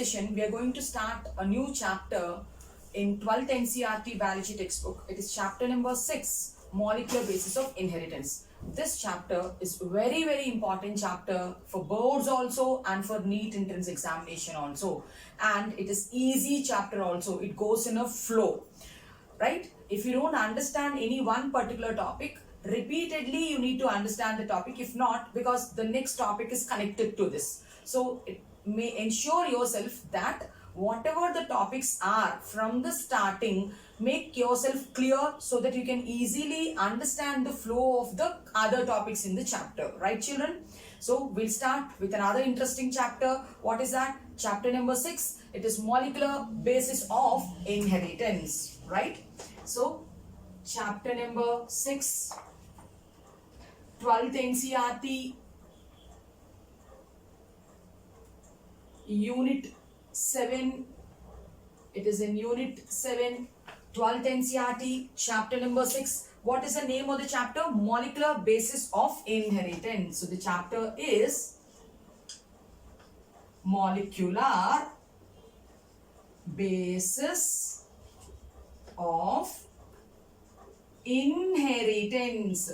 session, we are going to start a new chapter in 12th NCERT biology textbook. It is chapter number 6, molecular basis of inheritance. This chapter is very important chapter for boards also and for NEET entrance examination also. And it is easy chapter also. It goes in a flow, right? If you don't understand any one particular topic, repeatedly you need to understand the topic. If not, because the next topic is connected to this. So it may ensure yourself that whatever the topics are from the starting, make yourself clear so that you can easily understand the flow of the other topics in the chapter, right children? So we'll start with another interesting chapter. What is that? Chapter number 6. It is molecular basis of inheritance, right? So chapter number 6, 12th NCERT, unit 7. It is in unit 7, 12th NCERT, chapter number 6. What is the name of the chapter? Molecular basis of inheritance. So the chapter is molecular basis of inheritance.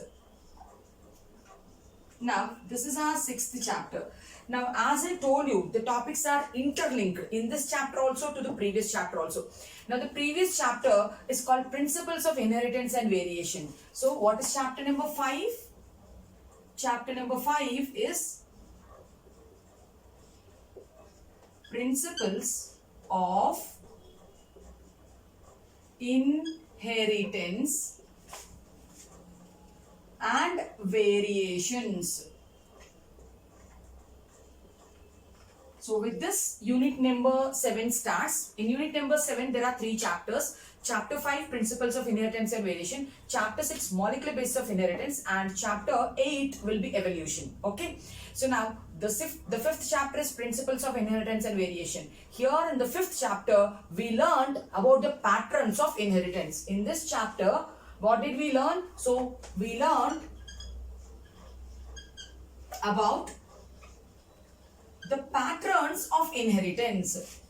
Now, this is our 6th chapter. Now, as I told you, the topics are interlinked in this chapter also to the previous chapter also. Now, the previous chapter is called Principles of Inheritance and Variation. So, what is chapter number 5? Chapter number 5 is Principles of Inheritance and Variations. So with this, unit number 7 starts. In unit number 7, there are 3 chapters. Chapter 5, Principles of Inheritance and Variation. Chapter 6, Molecular Basis of Inheritance. And chapter 8 will be Evolution. Okay. So now, the 5th chapter is Principles of Inheritance and Variation. Here in the 5th chapter, we learned about the patterns of inheritance. In this chapter, what did we learn? So, we learned about the patterns of inheritance.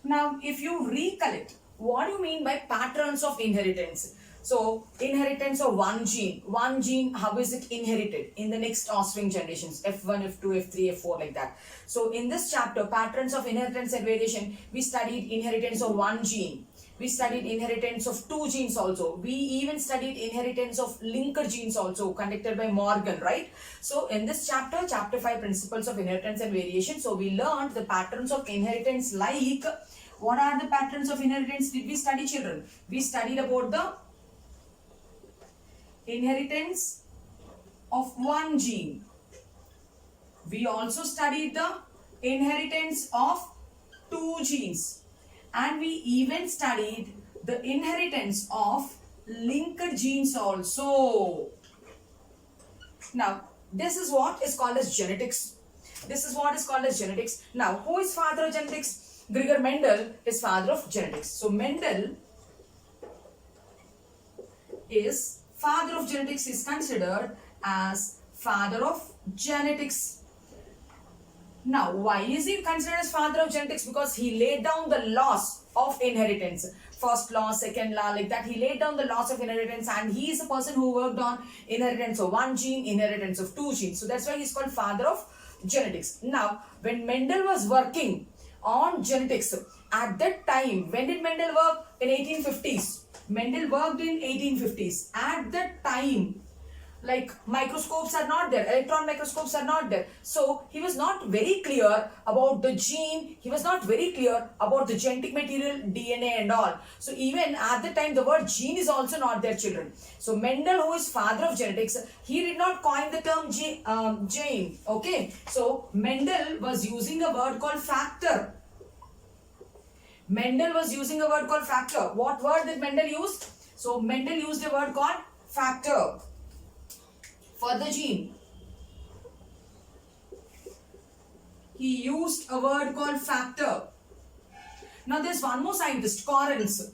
Now, if you recollect, what do you mean by patterns of inheritance? So, inheritance of one gene, how is it inherited in the next offspring generations, F1, F2, F3, F4 like that. So, in this chapter, patterns of inheritance and variation, we studied inheritance of one gene. We studied inheritance of 2 genes also. We even studied inheritance of linker genes also, conducted by Morgan, right? So, in this chapter, chapter 5, Principles of Inheritance and Variation, so we learned the patterns of inheritance like, what are the patterns of inheritance did we study, children? We studied about the inheritance of one gene. We also studied the inheritance of 2 genes. And we even studied the inheritance of linker genes also. Now, this is what is called as genetics. This is what is called as genetics. Now, who is father of genetics? Gregor Mendel is father of genetics. So, Mendel is father of genetics, is considered as father of genetics. Now, why is he considered as father of genetics? Because he laid down the laws of inheritance. First law, second law, like that. He laid down the laws of inheritance, and he is a person who worked on inheritance of 1 gene, inheritance of 2 genes. So, that's why he's called father of genetics. Now, when Mendel was working on genetics, at that time, when did Mendel work? In 1850s. Mendel worked in 1850s. At that time, like microscopes are not there, electron microscopes are not there. So, he was not very clear about the gene, he was not very clear about the genetic material, DNA and all. So, even at the time, the word gene is also not there, children. So, Mendel, who is father of genetics, he did not coin the term gene, okay. So, Mendel was using a word called factor. Mendel was using a word called factor. What word did Mendel use? So, Mendel used a word called factor for the gene. He used a word called factor. Now, there's one more scientist, Correns.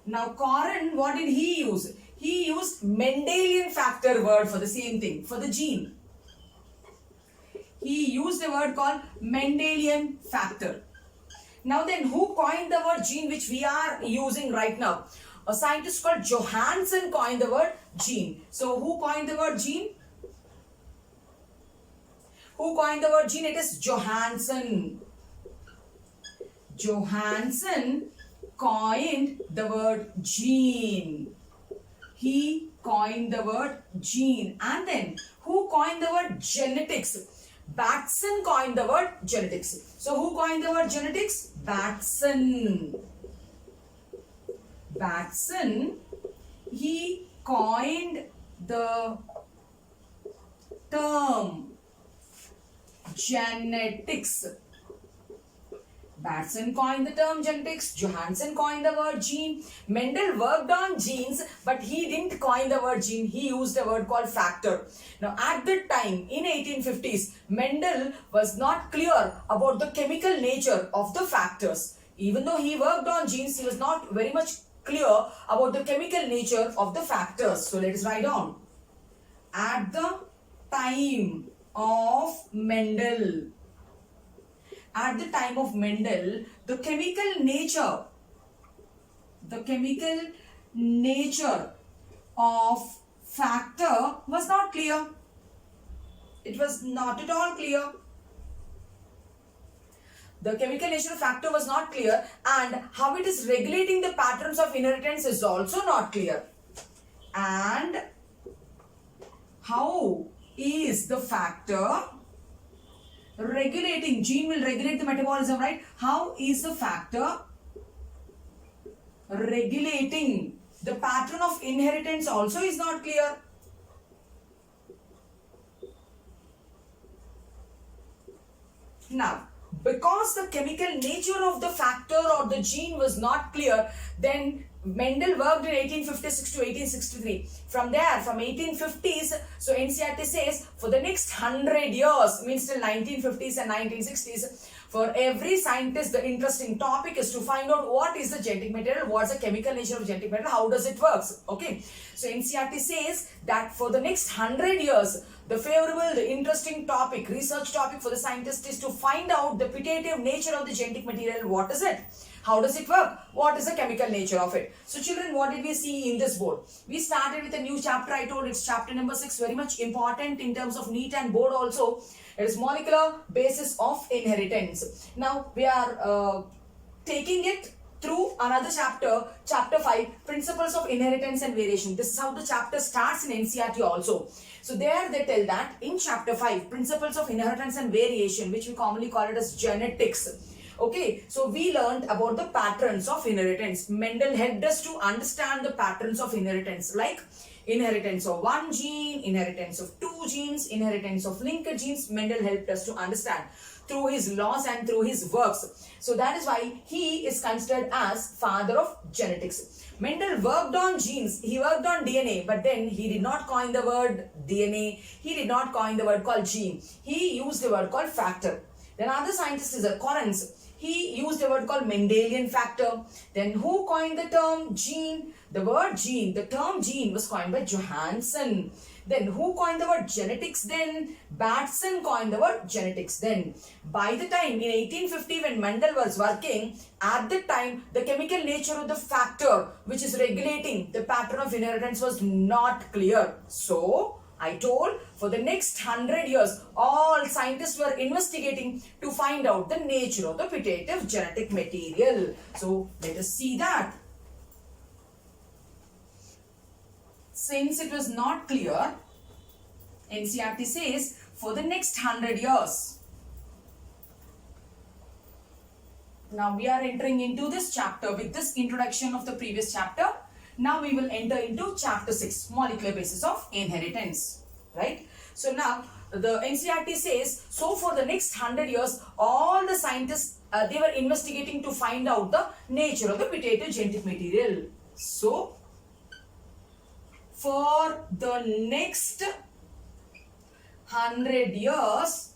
Now, Corren, what did he use? He used Mendelian factor word for the same thing, for the gene. He used a word called Mendelian factor. Now then, who coined the word gene which we are using right now? A scientist called Johansen coined the word gene. So who coined the word gene? Who coined the word gene? It is Johansen. Johansen coined the word gene. He coined the word gene. And then who coined the word genetics? Batson coined the word genetics. So who coined the word genetics? Batson. Batson, he coined the term genetics. Batson coined the term genetics. Johansen coined the word gene. Mendel worked on genes, but he didn't coin the word gene. He used a word called factor. Now, at that time, in 1850s, Mendel was not clear about the chemical nature of the factors. Even though he worked on genes, he was not very much clear about the chemical nature of the factors. So, let us write down. At the time of Mendel, the chemical nature of factor was not clear. It was not at all clear. The chemical nature of factor was not clear, and how it is regulating the patterns of inheritance is also not clear. And how is the factor regulating? Gene will regulate the metabolism, right? How is the factor regulating the pattern of inheritance also is not clear. Now, because the chemical nature of the factor or the gene was not clear, then Mendel worked in 1856 to 1863. From there, from 1850s, so NCERT says for the next 100 years, means till 1950s and 1960s, for every scientist, the interesting topic is to find out what is the genetic material, what's the chemical nature of genetic material, how does it work. Okay, so NCERT says that for the next 100 years, the favorable, the interesting topic, research topic for the scientist is to find out the putative nature of the genetic material. What is it? How does it work? What is the chemical nature of it? So children, what did we see in this board? We started with a new chapter. I told it's chapter number 6, very much important in terms of NEET and board also. It is molecular basis of inheritance. Now we are taking it through another chapter, chapter 5, principles of inheritance and variation. This is how the chapter starts in NCERT also. So there they tell that in chapter 5, principles of inheritance and variation, which we commonly call it as genetics. Okay, so we learned about the patterns of inheritance. Mendel helped us to understand the patterns of inheritance, like inheritance of one gene, inheritance of two genes, inheritance of linked genes. Mendel helped us to understand through his laws and through his works. So that is why he is considered as father of genetics. Mendel worked on genes, he worked on DNA, but then he did not coin the word DNA, he did not coin the word called gene. He used the word called factor. Then other scientist is Correns. He used a word called Mendelian factor. Then who coined the term gene? The word gene, the term gene was coined by Johansen. Then who coined the word genetics then? Batson coined the word genetics then. By the time in 1850 when Mendel was working, at the time the chemical nature of the factor which is regulating the pattern of inheritance was not clear. So I told for the next 100 years, all scientists were investigating to find out the nature of the putative genetic material. So let us see that. Since it was not clear, NCERT says for the next 100 years. Now we are entering into this chapter with this introduction of the previous chapter. Now we will enter into chapter 6, molecular basis of inheritance, right? So now the NCERT says, so for the next 100 years, all the scientists, they were investigating to find out the nature of the putative genetic material. So for the next 100 years,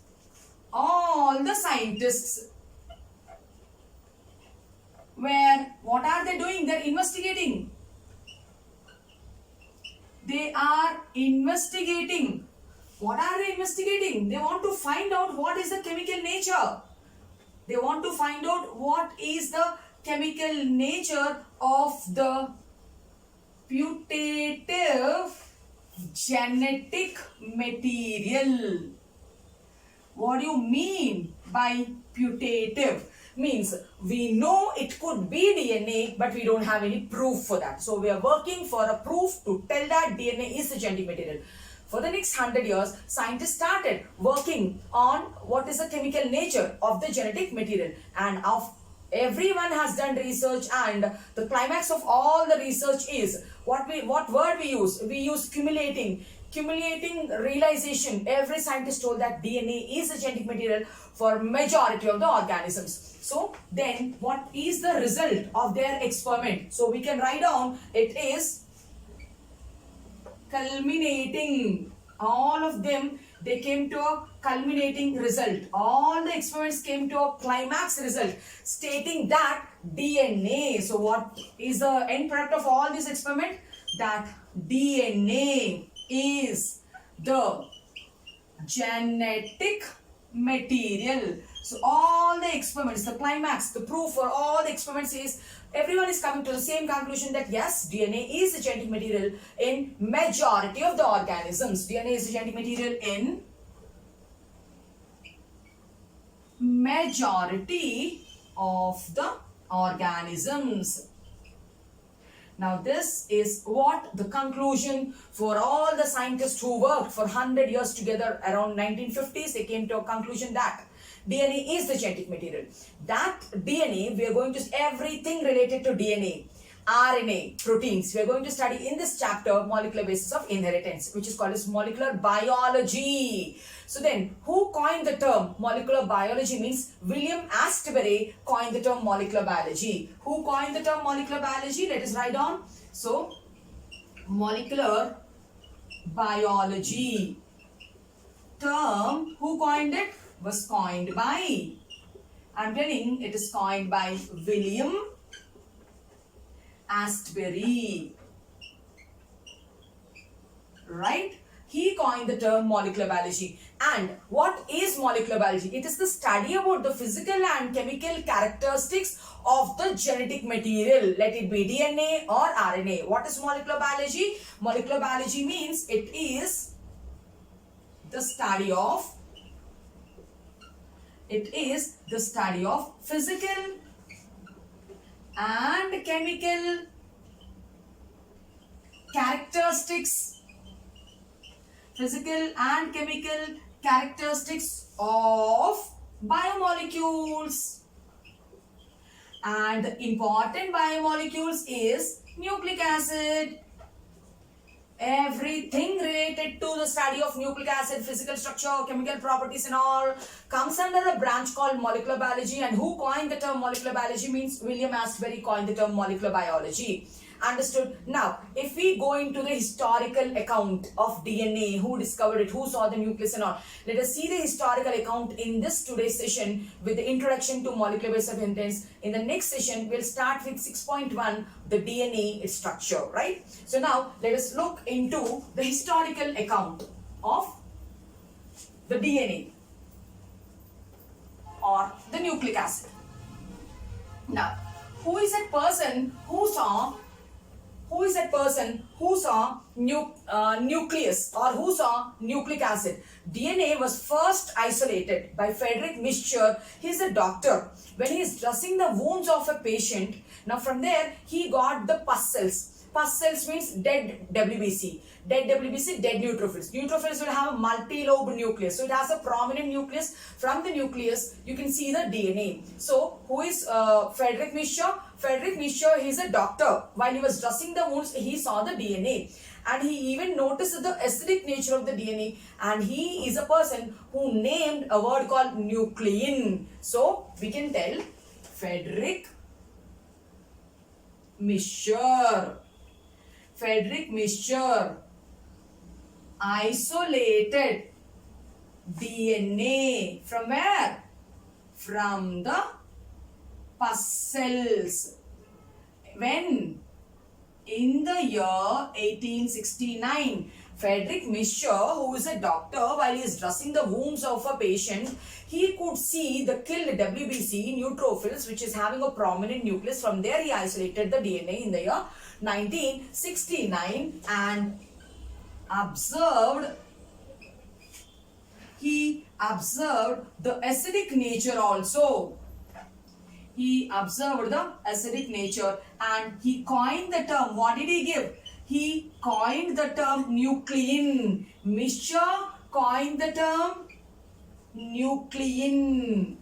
all the scientists were, what are they doing? They're investigating. They are investigating. What are they investigating? They want to find out what is the chemical nature. They want to find out what is the chemical nature of the putative genetic material. What do you mean by putative? Means we know it could be DNA, but we don't have any proof for that. So we are working for a proof to tell that DNA is the genetic material. For the next 100 years, scientists started working on what is the chemical nature of the genetic material, and everyone has done research, and the climax of all the research is what word we use? We use cumulating realization. Every scientist told that DNA is a genetic material for majority of the organisms. So then what is the result of their experiment? So we can write down it is culminating. All of them, they came to a culminating result. All the experiments came to a climax result stating that DNA. So what is the end product of all this experiment? That DNA is the genetic material. So all the experiments, the climax, the proof for all the experiments is everyone is coming to the same conclusion that yes, DNA is the genetic material in majority of the organisms. DNA is the genetic material in majority of the organisms. Now this is what the conclusion for all the scientists who worked for 100 years together around 1950s, they came to a conclusion that DNA is the genetic material. That DNA, we are going to everything related to DNA, RNA, proteins. We are going to study in this chapter molecular basis of inheritance, which is called as molecular biology. So then, who coined the term molecular biology? Means William Astbury coined the term molecular biology. Who coined the term molecular biology? Let us write down. So, molecular biology term, who coined it? Was coined by, I'm telling it is coined by William Astbury. Right? He coined the term molecular biology. And what is molecular biology? It is the study about the physical and chemical characteristics of the genetic material. Let it be DNA or RNA. What is molecular biology? Molecular biology means it is the study of physical and chemical characteristics. Physical and chemical characteristics of biomolecules. And the important biomolecules is nucleic acid. Everything related to the study of nucleic acid, physical structure, chemical properties and all comes under a branch called molecular biology. And who coined the term molecular biology? Means William Astbury coined the term molecular biology. Understood? Now, if we go into the historical account of DNA, who discovered it, who saw the nucleus and all, let us see the historical account in this today's session with the introduction to molecular basis of inheritance. In the next session, we'll start with 6.1, the DNA structure, right? So now, let us look into the historical account of the DNA or the nucleic acid. Now, who is that person who saw nucleus or who saw nucleic acid? DNA was first isolated by Frederick Michaux. He is a doctor. When he is dressing the wounds of a patient, now from there he got the pus cells. Pus cells means dead WBC. Dead WBC, dead neutrophils. Neutrophils will have a multi-lobe nucleus. So it has a prominent nucleus. From the nucleus, you can see the DNA. So who is Frederick Michaux? Frederick Michaux, he is a doctor. While he was dressing the wounds, he saw the DNA. And he even noticed the acidic nature of the DNA. And he is a person who named a word called nuclein. So we can tell Frederick Michaux. Frederick Michaux isolated DNA from where? From the pus cells. When? in the year 1869. Frederick Mischer, who is a doctor, while he is dressing the wounds of a patient, he could see the killed WBC neutrophils, which is having a prominent nucleus. From there, he isolated the DNA in the year 1969 and he observed the acidic nature also. He observed the acidic nature and he coined the term. What did he give? He coined the term nuclein. Mischer coined the term nuclein.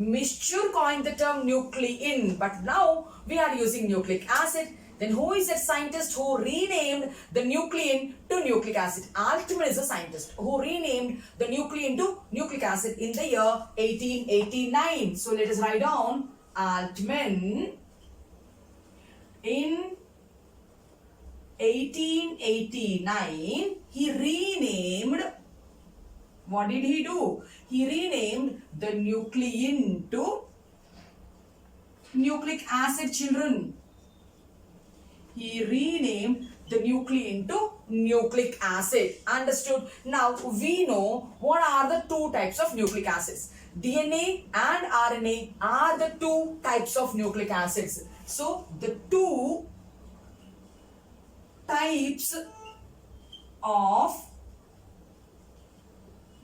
Mischer coined the term nuclein, but now we are using nucleic acid. Then who is that scientist who renamed the nuclein to nucleic acid? Altman is a scientist who renamed the nuclein to nucleic acid in the year 1889. So let us write down Altman in 1889. He renamed, what did he do? He renamed the nuclein to nucleic acid, children. He renamed the nuclein to nucleic acid. Understood? Now we know what are the two types of nucleic acids. DNA and RNA are the two types of nucleic acids. So the two types of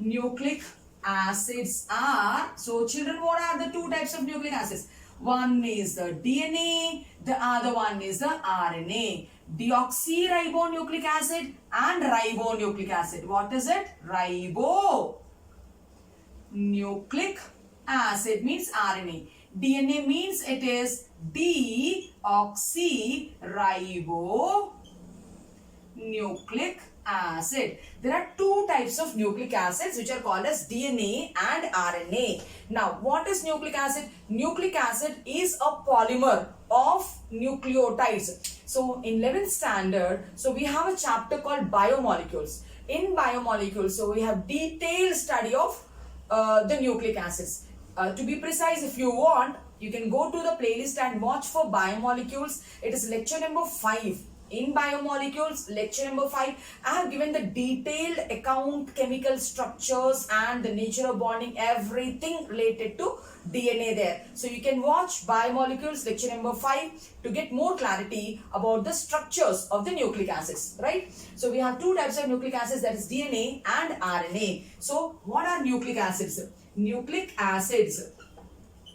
nucleic acids are, so children, what are the two types of nucleic acids? One is the DNA, the other one is the RNA. Deoxyribonucleic acid and ribonucleic acid. What is it? Ribonucleic acid means RNA. DNA means it is deoxyribonucleic acid. There are two types of nucleic acids which are called as DNA and RNA. Now, what is nucleic acid? Nucleic acid is a polymer of nucleotides. So, in 11th standard, so we have a chapter called biomolecules. In biomolecules, so we have detailed study of the nucleic acids. To be precise, if you want, you can go to the playlist and watch for biomolecules. It is lecture number 5. In biomolecules, lecture number 5, I have given the detailed account, chemical structures and the nature of bonding, everything related to DNA there. So you can watch biomolecules, lecture number 5 to get more clarity about the structures of the nucleic acids, right? So we have two types of nucleic acids, that is DNA and RNA. So what are nucleic acids? Nucleic acids,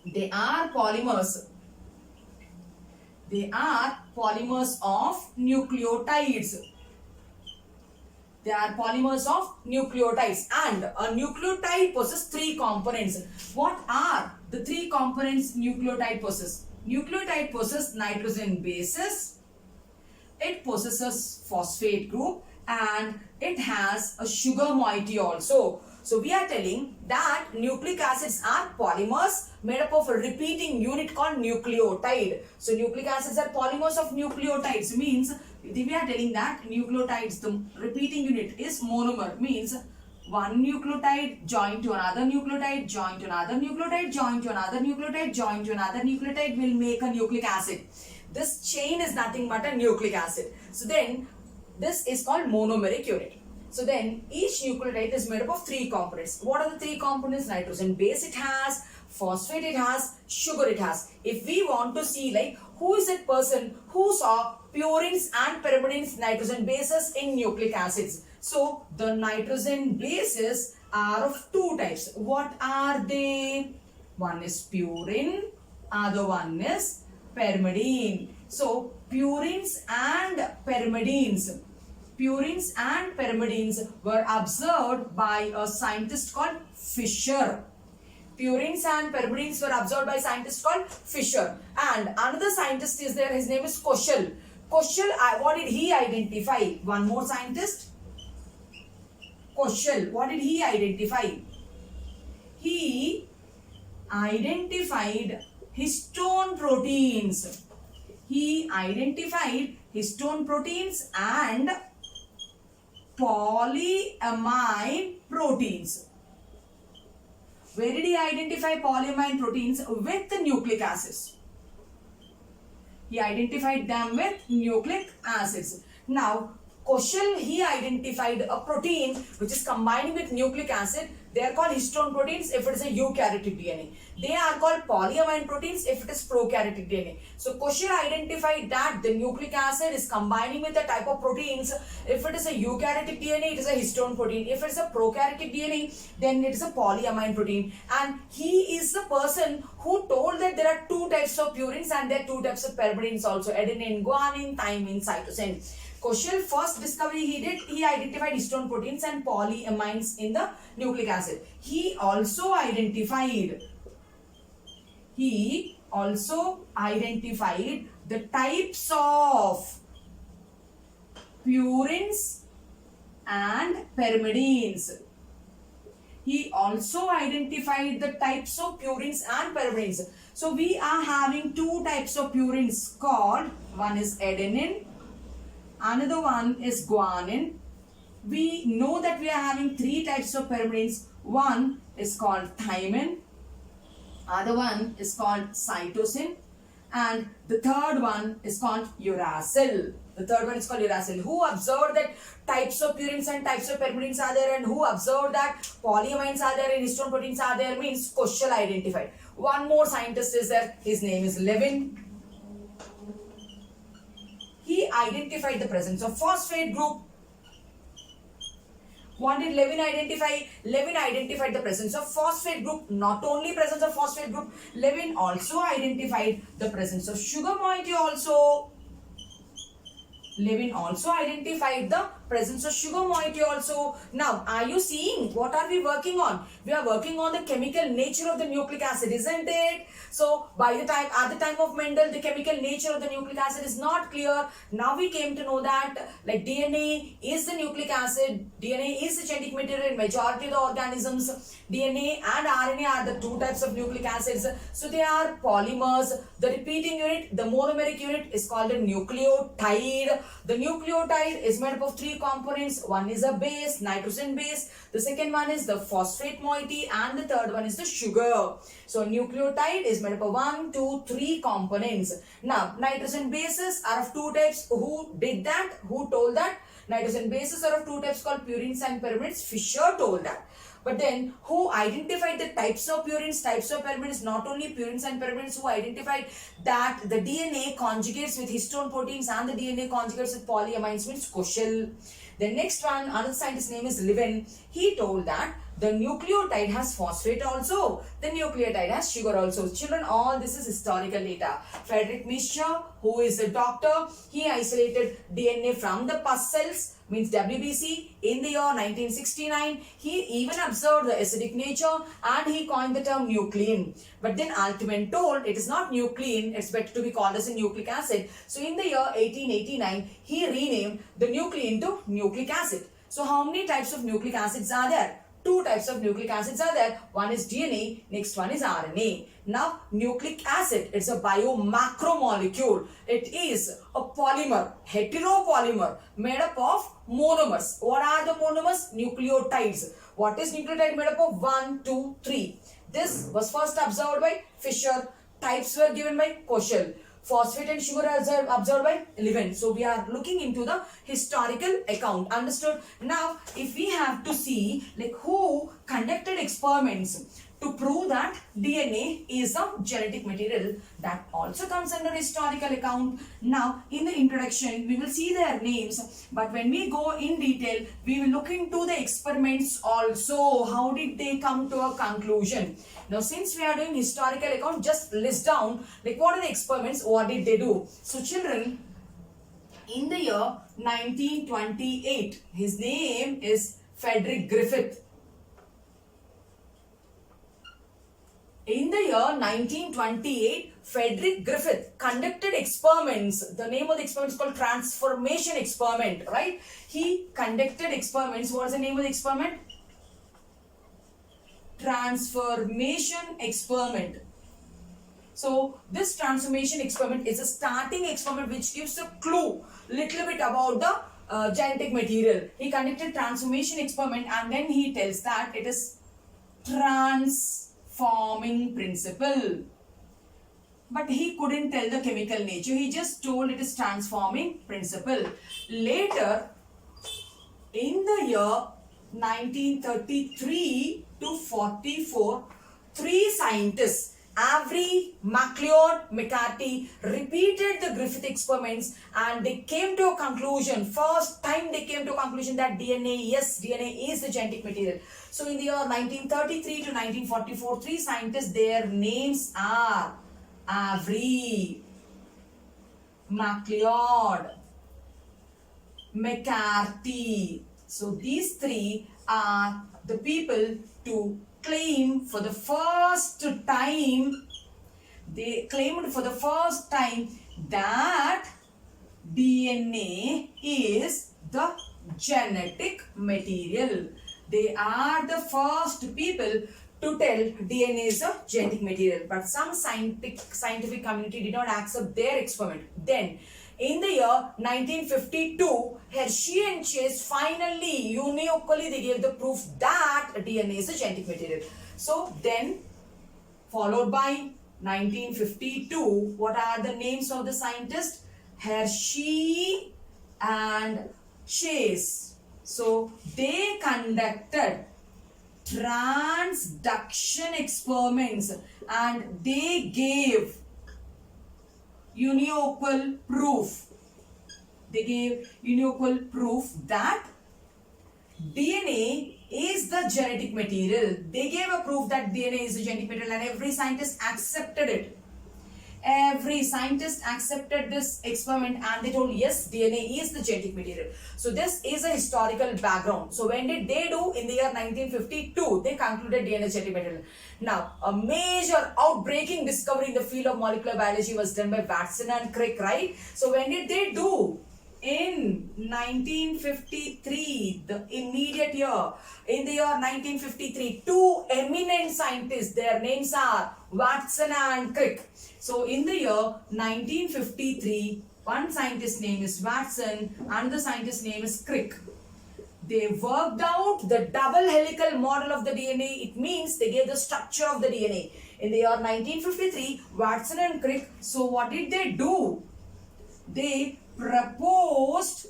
they are polymers. They are polymers of nucleotides. They are polymers of nucleotides, and a nucleotide possesses three components. What are the three components nucleotide possesses? Nucleotide possesses nitrogen bases, it possesses phosphate group, and it has a sugar moiety also. So we are telling that nucleic acids are polymers made up of a repeating unit called nucleotide. So nucleic acids are polymers of nucleotides, means we are telling that nucleotides, the repeating unit is monomer, means one nucleotide joined to another nucleotide, joined to another nucleotide, joined to another nucleotide, joined to another nucleotide will make a nucleic acid. This chain is nothing but a nucleic acid. So then this is called monomeric unit. So then each nucleotide is made up of three components. What are the three components? Nitrogen base it has, phosphate it has, sugar it has. If we want to see like who is that person who saw purines and pyrimidines, nitrogen bases in nucleic acids. So the nitrogen bases are of two types. What are they? One is purine, other one is pyrimidine. So purines and pyrimidines were observed by a scientist called Fischer. Purines and pyrimidines were observed by a scientist called Fischer. And another scientist is there, his name is Koshel. Koshel, what did he identify? One more scientist. Koshel, what did he identify? He identified histone proteins. He identified histone proteins and polyamine proteins. Where did he identify polyamine proteins? With the nucleic acids. He identified them with nucleic acids. Now, Koshal, he identified a protein which is combining with nucleic acid. They are called histone proteins if it is a eukaryotic DNA. They are called polyamine proteins if it is prokaryotic DNA. So Koshal identified that the nucleic acid is combining with a type of proteins. If it is a eukaryotic DNA, it is a histone protein. If it is a prokaryotic DNA, then it is a polyamine protein. And he is the person who told that there are two types of purines and there are two types of pyrimidines also, adenine, guanine, thymine, cytosine. Koshal first discovery he did, he identified histone proteins and polyamines in the nucleic acid. He also identified the types of purines and pyrimidines. He also identified the types of purines and pyrimidines. So we are having two types of purines called, one is adenine, another one is guanine. We know that we are having three types of pyrimidines. One is called thymine, other one is called cytosine, and the third one is called uracil. Who observed that types of purines and types of pyrimidines are there, and who observed that polyamines are there and histone proteins are there, means Koshal identified. One more scientist is there, his name is Levin. He identified the presence of phosphate group. What did Levin identify? Levin identified the presence of phosphate group. Not only presence of phosphate group, Levin also identified the presence of sugar moiety also. Levin also identified the presence of sugar moiety also. Now, are you seeing what are we working on? We are working on the chemical nature of the nucleic acid, isn't it? So, at the time of Mendel, the chemical nature of the nucleic acid is not clear. Now we came to know that like DNA is the nucleic acid, DNA is the genetic material in majority of the organisms. DNA and RNA are the two types of nucleic acids. So they are polymers. The repeating unit, the monomeric unit is called a nucleotide. The nucleotide is made up of three components. One is a base, nitrogen base. The second one is the phosphate moiety, and the third one is the sugar. So nucleotide is made up of 1, 2, 3 components. Now nitrogen bases are of two types. Who did that? Who told that? Nitrogen bases are of two types called purines and pyrimids. Fischer told that. But then who identified the types of purines, types of pyrimids? Not only purines and pyrimids, who identified that the DNA conjugates with histone proteins and the DNA conjugates with polyamines, means Koshal. The next one, another scientist's name is Levin. He told that the nucleotide has phosphate also. The nucleotide has sugar also. Children, all this is historical data. Friedrich Miescher, who is a doctor, he isolated DNA from the pus cells, means WBC, in the year 1969. He even observed the acidic nature and he coined the term nuclein. But then Altman told it is not nuclein, it's better to be called as a nucleic acid. So in the year 1889, he renamed the nuclein to nucleic acid. So how many types of nucleic acids are there? Two types of nucleic acids are there. One is DNA, next one is RNA. Now, nucleic acid, it's a biomacromolecule. It is a polymer, heteropolymer, made up of monomers. What are the monomers? Nucleotides. What is nucleotide made up of? 1, 2, 3. This was first observed by Fischer. Types were given by Koshal. Phosphate and sugar are observed by Levin. So we are looking into the historical account. Understood? Now, if we have to see like who conducted experiments to prove that DNA is a genetic material, that also comes under historical account. Now, in the introduction, we will see their names, but when we go in detail, we will look into the experiments also. How did they come to a conclusion? Now, since we are doing historical account, just list down like what are the experiments, what did they do? So, children, in the year 1928, his name is Frederick Griffith. In the year 1928, Frederick Griffith conducted experiments. The name of the experiment is called transformation experiment, right? He conducted experiments. What is the name of the experiment? Transformation experiment. So this transformation experiment is a starting experiment which gives a clue little bit about the genetic material. He conducted transformation experiment and then he tells that it is transforming principle. but he couldn't tell the chemical nature. He just told it is transforming principle. Later, in the year 1933 to 44, three scientists, Avery, MacLeod, McCarthy, repeated the Griffith experiments and they came to a conclusion. First time they came to a conclusion that DNA, yes, DNA is the genetic material. So in the year 1933 to 1944, three scientists, their names are Avery, MacLeod, McCarthy. So these three are the people to claim for the first time, they claimed for the first time that DNA is the genetic material. They are the first people to tell DNA is a genetic material, but some scientific community did not accept their experiment. Then in the year 1952, Hershey and Chase finally unequally they gave the proof that DNA is a genetic material. So then followed by 1952, what are the names of the scientists? Hershey and Chase. So they conducted transduction experiments and they gave unequal proof. They gave unequal proof that DNA is the genetic material. They gave a proof that DNA is the genetic material and every scientist accepted it. Every scientist accepted this experiment and they told yes, DNA is the genetic material. So this is a historical background. So when did they do? In the year 1952, they concluded DNA is genetic material. Now, a major outbreaking discovery in the field of molecular biology was done by Watson and Crick, right? So when did they do? In 1953, the immediate year, in the year 1953, two eminent scientists, their names are Watson and Crick. So in the year 1953, one scientist's name is Watson, another scientist's name is Crick. They worked out the double helical model of the DNA. It means they gave the structure of the DNA. In the year 1953, Watson and Crick, so what did they do? They proposed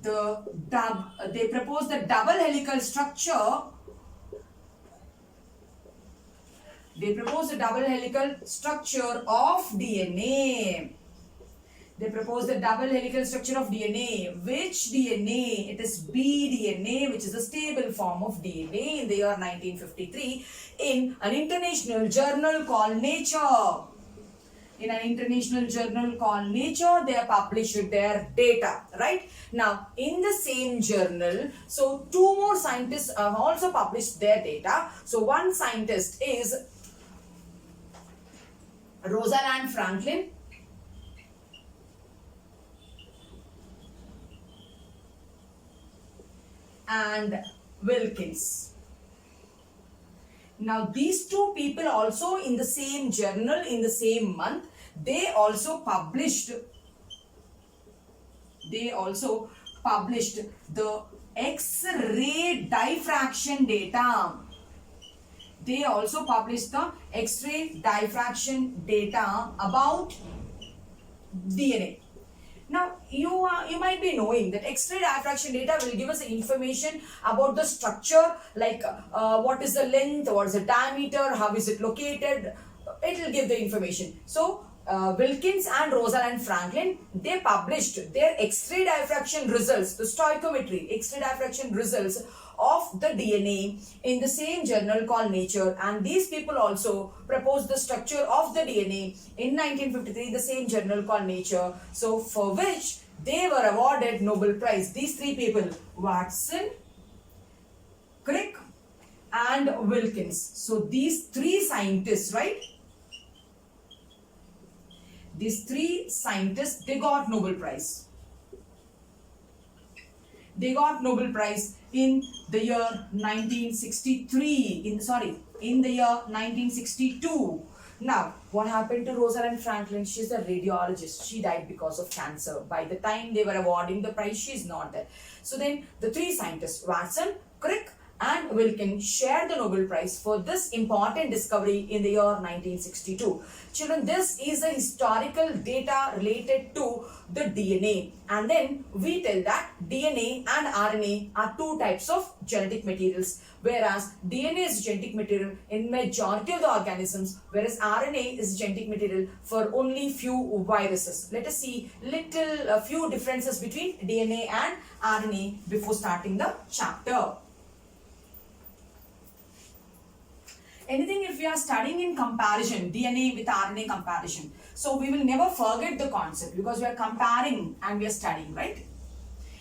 the double helical structure. They proposed the double helical structure of DNA. They proposed the double helical structure of DNA. Which DNA? It is bDNA, which is a stable form of DNA in the year 1953 in an international journal called Nature. In an international journal called Nature, they have published their data, right? Now, in the same journal, so two more scientists have also published their data. So, one scientist is Rosalind Franklin and Wilkins. Now, these two people also in the same journal, in the same month, they also published the X-ray diffraction data. They also published the X-ray diffraction data about DNA. Now, you might be knowing that X-ray diffraction data will give us information about the structure, like what is the length, what is the diameter, how is it located. It will give the information. So, Wilkins and Rosalind Franklin, they published their X-ray diffraction results, the stoichiometry, X-ray diffraction results of the DNA in the same journal called Nature, and these people also proposed the structure of the DNA in 1953, the same journal called Nature, so for which they were awarded Nobel Prize. These three people, Watson, Crick and Wilkins. So these three scientists, right? These three scientists, they got Nobel Prize. They got Nobel Prize in the year 1963, in the year 1962. Now, what happened to Rosalind Franklin? She's a radiologist. She died because of cancer. By the time they were awarding the prize, she's not there. So then, the three scientists, Watson, Crick and Wilkin shared the Nobel Prize for this important discovery in the year 1962. Children, this is the historical data related to the DNA, and then we tell that DNA and RNA are two types of genetic materials, whereas DNA is genetic material in majority of the organisms, whereas RNA is genetic material for only few viruses. Let us see a few differences between DNA and RNA before starting the chapter. Anything if we are studying in comparison, DNA with RNA comparison, so we will never forget the concept because we are comparing and we are studying, right?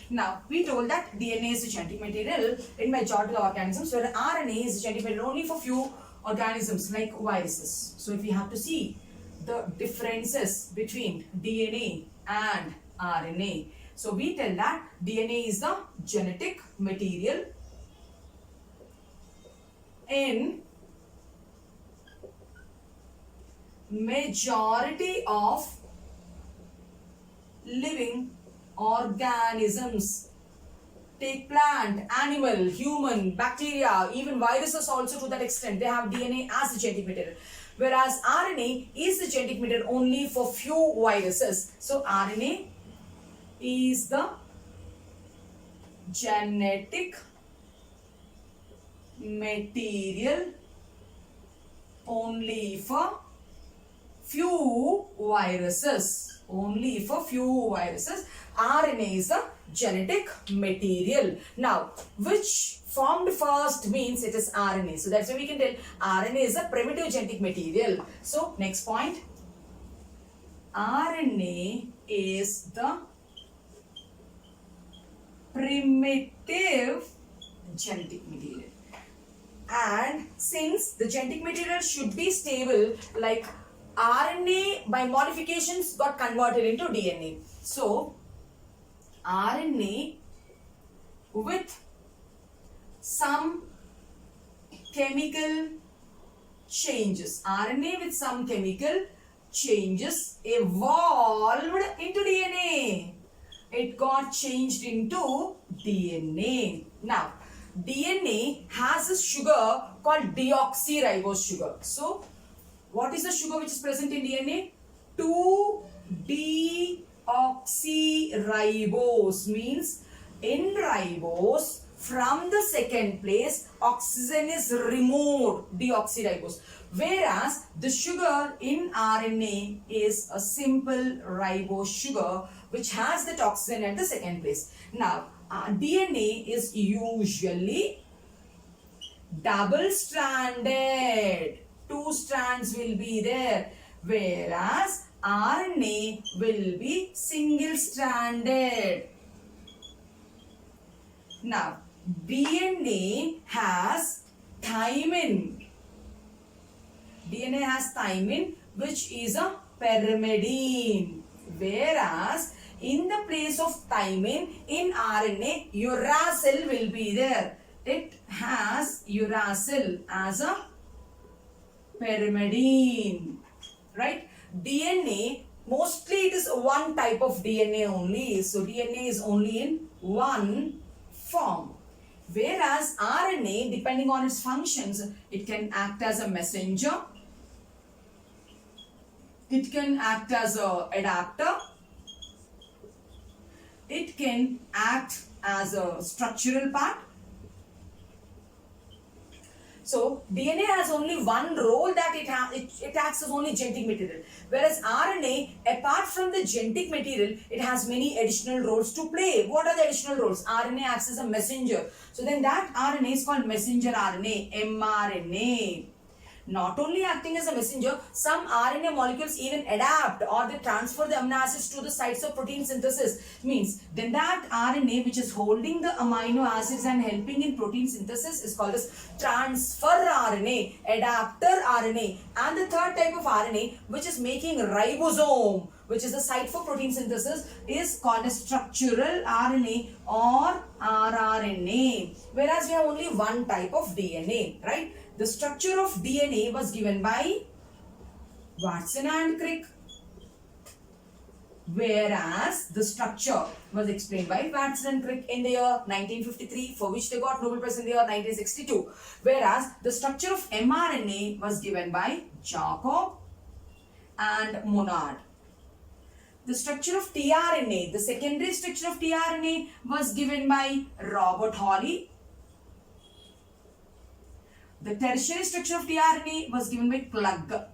Now, we told that DNA is a genetic material in majority of organisms, where RNA is a genetic material only for few organisms like viruses. So, if we have to see the differences between DNA and RNA, so we tell that DNA is the genetic material in majority of living organisms. Take plant, animal, human, bacteria, even viruses also to that extent. They have DNA as a genetic material. Whereas RNA is the genetic material only for few viruses. So RNA is the genetic material only for few viruses. Only for few viruses. RNA is a genetic material. Now, which formed first means it is RNA. So that's why we can tell RNA is a primitive genetic material. So next point, RNA is the primitive genetic material. And since the genetic material should be stable, like RNA by modifications got converted into DNA. So RNA with some chemical changes, RNA with some chemical changes evolved into DNA. It got changed into DNA. Now, DNA has a sugar called deoxyribose sugar. So, what is the sugar which is present in DNA? 2-deoxyribose means in ribose from the second place oxygen is removed, deoxyribose. Whereas the sugar in RNA is a simple ribose sugar which has the oxygen at the second place. Now, DNA is usually double-stranded. 2 strands will be there, whereas RNA will be single-stranded. Now, DNA has thymine. DNA has thymine, which is a pyrimidine, whereas in the place of thymine in RNA, uracil will be there. It has uracil as a pyrimidine, right? DNA, mostly it is one type of DNA only. So DNA is only in one form. Whereas RNA, depending on its functions, it can act as a messenger. It can act as an adapter. It can act as a structural part. So, DNA has only one role, that it acts as only genetic material. Whereas RNA, apart from the genetic material, it has many additional roles to play. What are the additional roles? RNA acts as a messenger. So, then that RNA is called messenger RNA, mRNA. Not only acting as a messenger, some RNA molecules even adapt or they transfer the amino acids to the sites of protein synthesis. Means then that RNA which is holding the amino acids and helping in protein synthesis is called as transfer RNA, adapter RNA. And the third type of RNA which is making ribosome, which is the site for protein synthesis, is called as structural RNA or rRNA. Whereas we have only one type of DNA, right? The structure of DNA was given by Watson and Crick. whereas the structure was explained by Watson and Crick in the year 1953, for which they got Nobel Prize in the year 1962. Whereas the structure of mRNA was given by Jacob and Monod. The structure of tRNA, the secondary structure of tRNA was given by Robert Hawley. The tertiary structure of tRNA was given by Klug.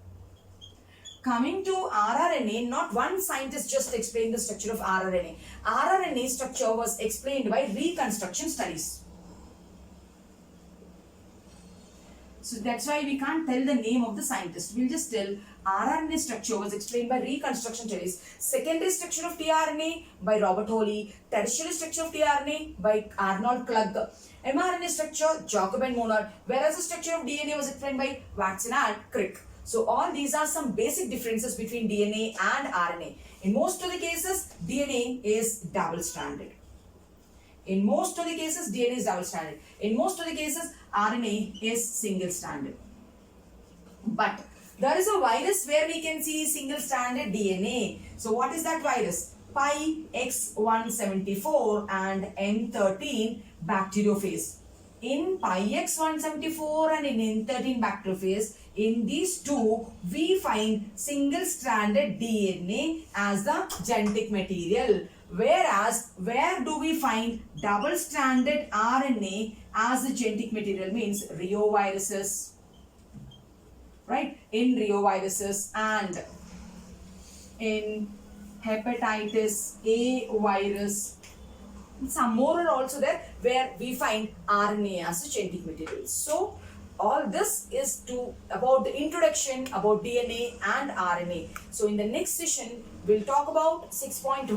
Coming to rRNA, not one scientist just explained the structure of rRNA. rRNA structure was explained by reconstruction studies. So that's why we can't tell the name of the scientist. We'll just tell rRNA structure was explained by reconstruction studies. Secondary structure of tRNA by Robert Hawley. Tertiary structure of tRNA by Arnold Klug. mRNA structure, Jacob and Monod. Whereas the structure of DNA was explained by Watson and Crick. So all these are some basic differences between DNA and RNA. In most of the cases, DNA is double-stranded. In most of the cases, DNA is double-stranded. In most of the cases, RNA is single-stranded. But there is a virus where we can see single-stranded DNA. So what is that virus? Pi X174 and N13 bacteriophage. In Pi X174 and in N13 bacteriophage, in these two, we find single-stranded DNA as the genetic material. Whereas, where do we find double-stranded RNA as the genetic material? Means reoviruses, right? In reoviruses and in hepatitis A virus. Some more are also there where we find RNA as a genetic material. So, all this is about the introduction about DNA and RNA. So in the next session, we'll talk about 6.1,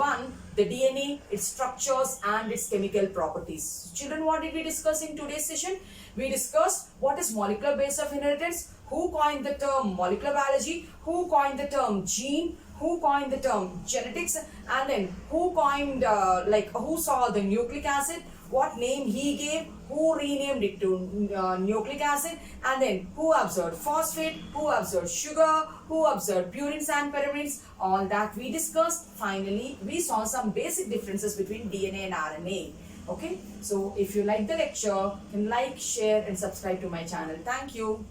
the DNA, its structures and its chemical properties. Children, what did we discuss in today's session? We discussed what is molecular base of inheritance, who coined the term molecular biology, who coined the term gene, who coined the term genetics, and then who coined, who saw the nucleic acid, what name he gave, who renamed it to nucleic acid, and then who observed phosphate, who observed sugar, who observed purines and pyrimids. All that we discussed. Finally, we saw some basic differences between DNA and RNA. Okay, so if you like the lecture, you can like, share and subscribe to my channel. Thank you.